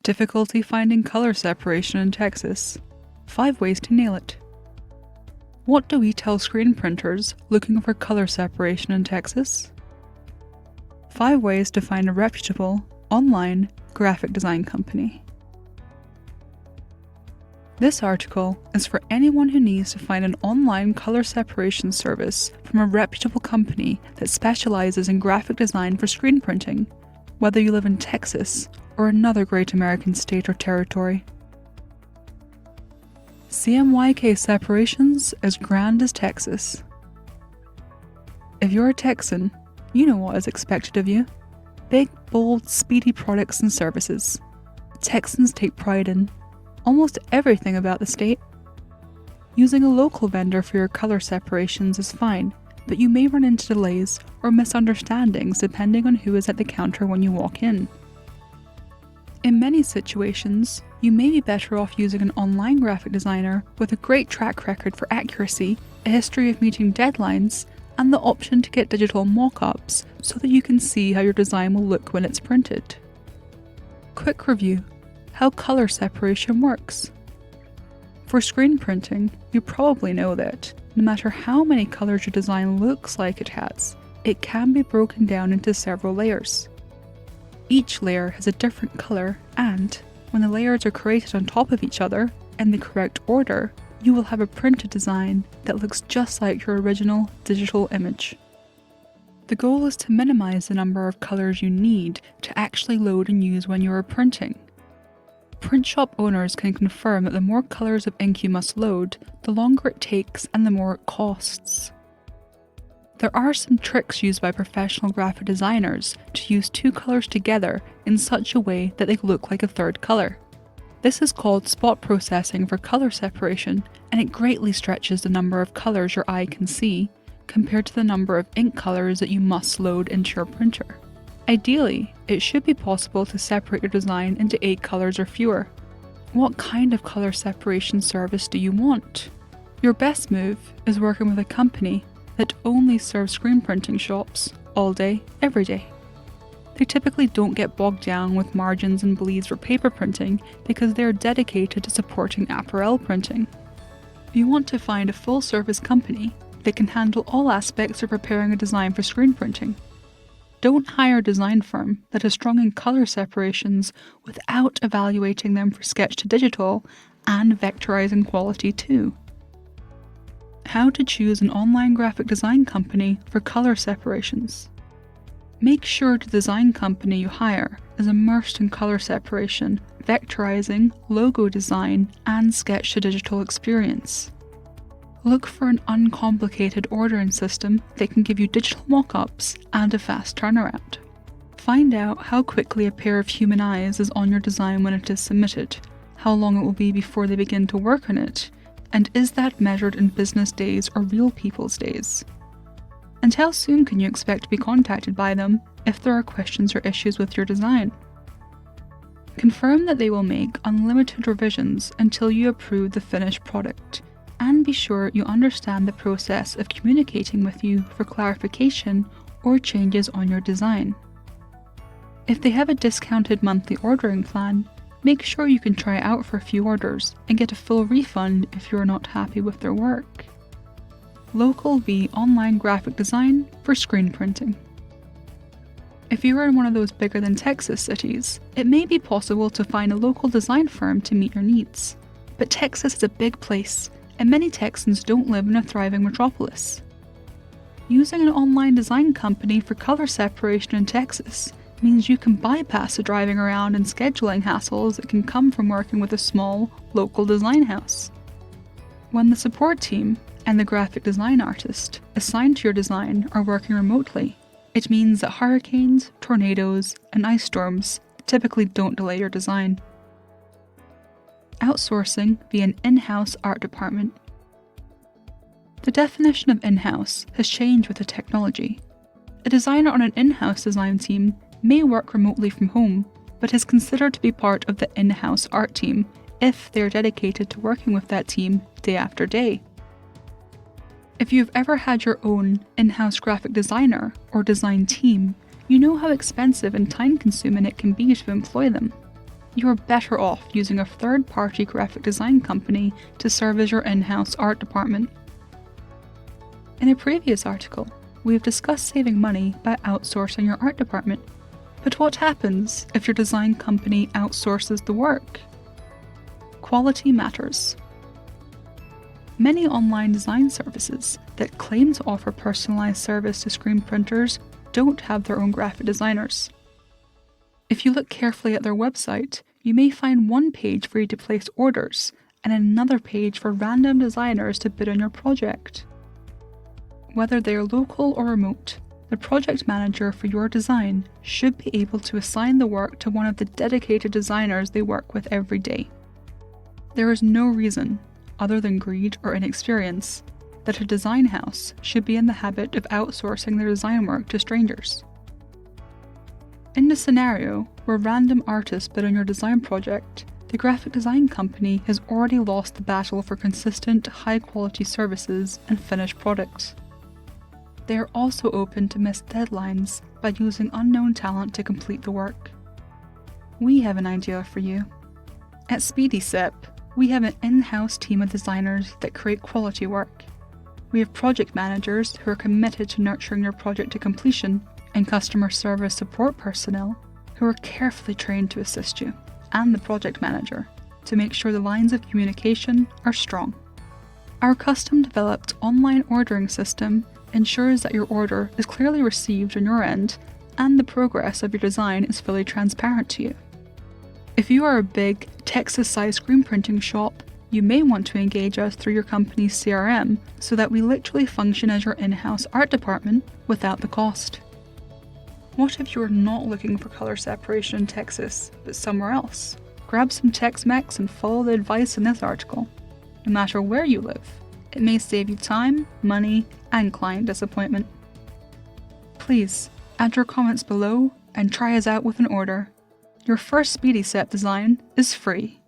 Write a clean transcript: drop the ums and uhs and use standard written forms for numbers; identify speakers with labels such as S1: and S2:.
S1: Difficulty finding color separation in Texas. 5 ways to nail it. What do we tell screen printers looking for color separation in Texas? 5 ways to find a reputable, online graphic design company. This article is for anyone who needs to find an online color separation service from a reputable company that specializes in graphic design for screen printing, whether you live in Texas or another great American state or territory. CMYK separations as grand as Texas. If you're a Texan, you know what is expected of you. Big, bold, speedy products and services. Texans take pride in almost everything about the state. Using a local vendor for your color separations is fine, but you may run into delays or misunderstandings depending on who is at the counter when you walk in. In many situations, you may be better off using an online graphic designer with a great track record for accuracy, a history of meeting deadlines, and the option to get digital mock-ups so that you can see how your design will look when it's printed. Quick review: how color separation works. For screen printing, you probably know that no matter how many colors your design looks like it has, it can be broken down into several layers. Each layer has a different color, and when the layers are created on top of each other in the correct order, you will have a printed design that looks just like your original digital image. The goal is to minimize the number of colors you need to actually load and use when you are printing. Print shop owners can confirm that the more colors of ink you must load, the longer it takes and the more it costs. There are some tricks used by professional graphic designers to use 2 colors together in such a way that they look like a third color. This is called spot processing for color separation, and it greatly stretches the number of colors your eye can see compared to the number of ink colors that you must load into your printer. Ideally, it should be possible to separate your design into 8 colors or fewer. What kind of color separation service do you want? Your best move is working with a company that only serves screen printing shops all day, every day. They typically don't get bogged down with margins and bleeds for paper printing because they are dedicated to supporting apparel printing. You want to find a full-service company that can handle all aspects of preparing a design for screen printing. Don't hire a design firm that is strong in color separations without evaluating them for sketch to digital and vectorizing quality too. How to choose an online graphic design company for color separations. Make sure the design company you hire is immersed in color separation, vectorizing, logo design, and sketch to digital experience. Look for an uncomplicated ordering system that can give you digital mock-ups and a fast turnaround. Find out how quickly a pair of human eyes is on your design when it is submitted, how long it will be before they begin to work on it, and is that measured in business days or real people's days? And how soon can you expect to be contacted by them if there are questions or issues with your design? Confirm that they will make unlimited revisions until you approve the finished product, and be sure you understand the process of communicating with you for clarification or changes on your design. If they have a discounted monthly ordering plan, make sure you can try it out for a few orders and get a full refund if you are not happy with their work. Local v online graphic design for screen printing. If you are in one of those bigger than Texas cities, it may be possible to find a local design firm to meet your needs. But Texas is a big place, and many Texans don't live in a thriving metropolis. Using an online design company for color separation in Texas means you can bypass the driving around and scheduling hassles that can come from working with a small, local design house. When the support team and the graphic design artist assigned to your design are working remotely, it means that hurricanes, tornadoes, and ice storms typically don't delay your design. Outsourcing via an in-house art department. The definition of in-house has changed with the technology. A designer on an in-house design team may work remotely from home, but is considered to be part of the in-house art team if they are dedicated to working with that team day after day. If you've ever had your own in-house graphic designer or design team, you know how expensive and time-consuming it can be to employ them. you are better off using a third-party graphic design company to serve as your in-house art department. In a previous article, we have discussed saving money by outsourcing your art department. But what happens if your design company outsources the work? Quality matters. Many online design services that claim to offer personalized service to screen printers don't have their own graphic designers. If you look carefully at their website, you may find one page for you to place orders and another page for random designers to bid on your project. Whether they are local or remote, the project manager for your design should be able to assign the work to one of the dedicated designers they work with every day. There is no reason, other than greed or inexperience, that a design house should be in the habit of outsourcing their design work to strangers. In the scenario where random artists bid on your design project, the graphic design company has already lost the battle for consistent, high-quality services and finished products. They are also open to missed deadlines by using unknown talent to complete the work. We have an idea for you. At Speedy Sep, we have an in-house team of designers that create quality work. We have project managers who are committed to nurturing your project to completion, and customer service support personnel who are carefully trained to assist you, and the project manager, to make sure the lines of communication are strong. Our custom-developed online ordering system ensures that your order is clearly received on your end, and the progress of your design is fully transparent to you. If you are a big, Texas-sized screen printing shop, you may want to engage us through your company's CRM so that we literally function as your in-house art department without the cost. What if you are not looking for color separation in Texas, but somewhere else? Grab some Tex-Mex and follow the advice in this article. No matter where you live, it may save you time, money, and client disappointment. Please, add your comments below and try us out with an order. Your first Speedy Sep design is free.